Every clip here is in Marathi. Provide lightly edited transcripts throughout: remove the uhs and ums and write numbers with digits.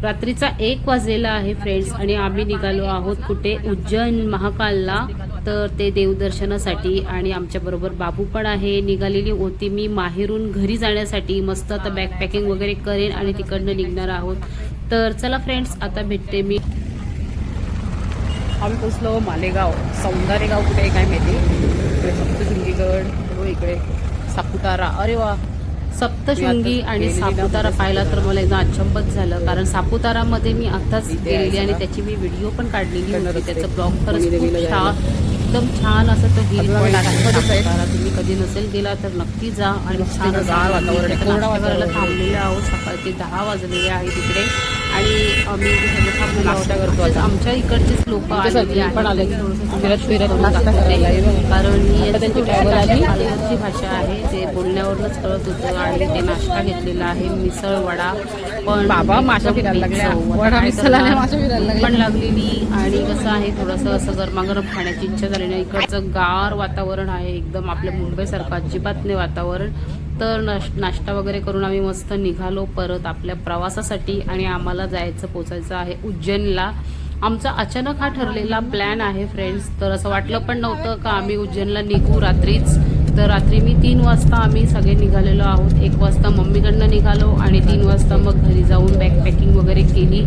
रात्रीचा 1 वाजलेला आहे फ्रेंड्स आणि आम्ही निघालो आहोत कुठे उज्जैन महाकालला. तर ते देवदर्शनासाठी आणि आमच्याबरोबर बाबू पण आहे. निघालेली होती मी माहेरून घरी जाण्यासाठी. मस्त आता बॅकपॅकिंग वगैरे करेन आणि तिकडनं निघणार आहोत. तर चला फ्रेंड्स आता भेटते मी. आम्ही पोचलो मालेगाव. सौंदाणे गाव कुठे आहे काय माहिती. इकडे सप्तशृंगीगड, इकडे सापुतारा. अरे वा, सप्तशृंगी आणि सापुतारा पाहिला तर मला एकदम अचंबत झालं. कारण सापुतारामध्ये मी आताच गेलेली आणि त्याची मी व्हिडिओ पण काढलेली होती. त्याचं ब्लॉग खरंच खूप छान, एकदम छान असं तो हिल पॉईंट आहे सापुतारा. तुम्ही कधी नसेल गेला तर नक्की जा. आणि छान वातावरण थांबलेलं आहोत. सकाळचे 10 वाजलेले आहे तिकडे आणि आम्ही नाश्ता करतो. आमच्या इकडचेच लोक आलेली कारण ही भाषा आहे. ते बोलण्यावरूनच कळत होतं आणि ते नाश्ता घेतलेला आहे. मिसळ वडा पण बाबा माशा फिरायला पण लागलेली. आणि कसं आहे थोडंसं असं गरमागरम खाण्याची इच्छा झाली नाही. इकडचं गार वातावरण आहे एकदम आपल्या मुंबईसारखं अजिबात नाही वातावरण. तर नाश्ता वगैरे करून आम्ही मस्त निघालो परत आपल्या प्रवासासाठी. आणि आम्हाला पोचायचं आहे उज्जैनला. आमचा अचानक हा ठरलेला प्लॅन आहे फ्रेंड्स. तर असं वाटलं पण नव्हतं का आम्ही उज्जैनला निघू रात्रीच. तर रात्री 3 वाजता आम्ही सगळे निघालेलो आहोत. 1 वाजता मम्मीकडनं निघालो आणि 3 वाजता मग घरी जाऊन बॅकपॅकिंग वगैरे केली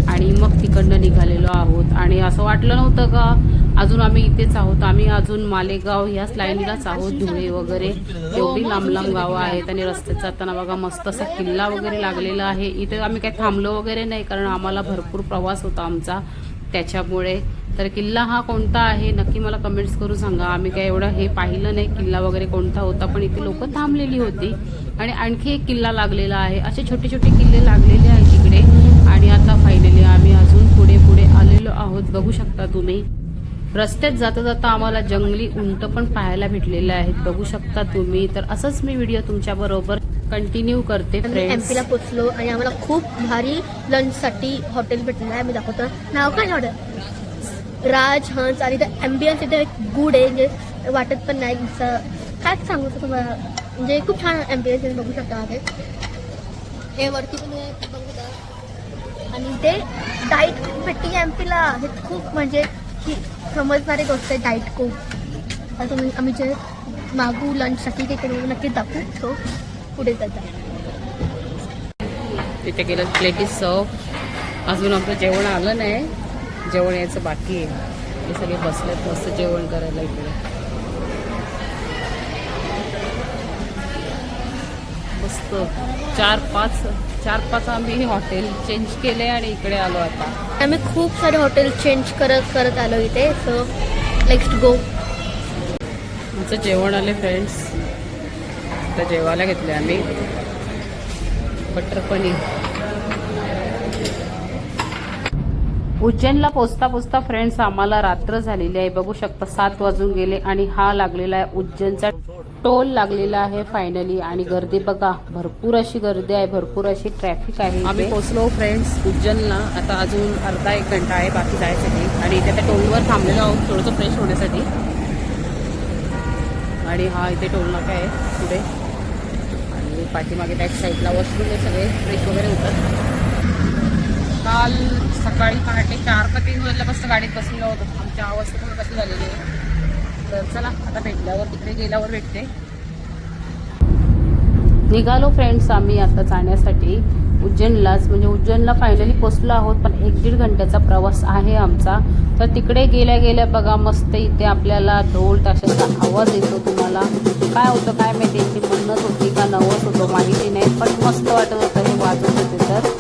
आणि मग तिकडनं निघालेलो आहोत. आणि असं वाटलं नव्हतं का अजून आम्ही इथेच आहोत. आम्ही अजून मालेगाव ह्याच लाईनलाच आहोत. धुळे वगैरे एवढी लांब लांब गावं आहेत. आणि रस्त्यात जाताना बघा मस्त असा किल्ला वगैरे लागलेला आहे. इथे आम्ही काही थांबलो वगैरे नाही कारण आम्हाला भरपूर प्रवास होता आमचा त्याच्यामुळे. तर किल्ला हा कोणता आहे नक्की मला कमेंट्स करून सांगा. आम्ही काय एवढं हे पाहिलं नाही किल्ला वगैरे कोणता होता, पण इथे लोक थांबलेली होती. आणि आणखी एक किल्ला लागलेला आहे. असे छोटे छोटे किल्ले लागलेले आहेत तिकडे. आणि आता फायनली आम्ही अजून पुढे पुढे आलेलो आहोत. बघू शकता तुम्ही रस्त्यात जाता जाता आम्हाला जंगली उंट पण पाहायला भेटलेले आहेत. बघू शकता तुम्ही. तर असंच मी व्हिडिओ तुमच्या बरोबर कंटिन्यू करते फ्रेंड्स. एमपीला पोचलो आणि आम्हाला खूप भारी लंचसाठी हॉटेल भेटलेलं आहे. मी दाखवतो नाव काय हॉटेल राज हंस. आणि ते ॲम्बियन्स इथे गुड आहे. म्हणजे वाटत पण नाही काय सांगू तुम्हाला. म्हणजे खूप छान ॲम्बियन्स बघू शकता आहे. हे वरती पण बघू शकता. आणि ते डाईट भेटते एमपीला. हे खूप म्हणजे ही समजणारी गोष्ट आहे डाईट खूप. आता तुम्ही आम्ही जे मागू लंचसाठी ते करू नक्कीच दाखवू. सो पुढे जातात. तिथे गेलं प्लेट इज सर्व. अजून आमचं जेवण आलं नाही. जेवण यायचं बाकी आहे. हे सगळे बसलेत मस्त जेवण करायला इकडे. मस्त 4-5 आम्ही हॉटेल चेंज केले आणि इकडे आलो. आता आम्ही खूप सारे हॉटेल चेंज करत आलो इथे. So next go. आमचं जेवण आले फ्रेंड्स. आता जेवायला घेतले आम्ही बटर पनीर. उज्जैनला पोचता पोचता फ्रेंड्स आम्हाला रात्र झालेली आहे. बघू शकता 7 वाजून गेले. आणि हा लागलेला आहे उज्जैनचा टोल लागलेला आहे फायनली. आणि गर्दी बघा भरपूर अशी गर्दी आहे. भरपूर अशी ट्रॅफिक आहे. आम्ही पोचलो फ्रेंड्स उज्जैनला. आता अजून अर्धा 1 घंटा आहे बाकी जायसाठी. आणि इथे त्या टोलवर थांबलेलो आहोत थोडंसं फ्रेश होण्यासाठी. आणि हा इथे टोल नाका आहे पुढे. आणि पाठीमागे बॅक साईडला वॉशरूम आहे. सगळे फ्रेश वगैरे होतात. काल सकाळी पहाटे 4 का 3 वाजल्यापासून गाडीत बसलेलो होतो. आमची अवस्था पण कशी झालेली आहे. तर चला आता भेटल्यावर तिकडे गेल्यावर भेटते. निघालो फ्रेंड्स आम्ही आता जाण्यासाठी उज्जैनलाच. म्हणजे उज्जैनला फायनली पोचलो आहोत. पण 1-1.5 घंट्याचा प्रवास आहे आमचा. तर तिकडे गेल्या गेल्या बघा मस्त इथे आपल्याला ढोल ताशाचा आवाज येतो. तुम्हाला काय होतं काय माहिती. ती म्हणत होती का नवस होतो माहिती नाही, पण मस्त वाटत होतं हे वाजत होते. तर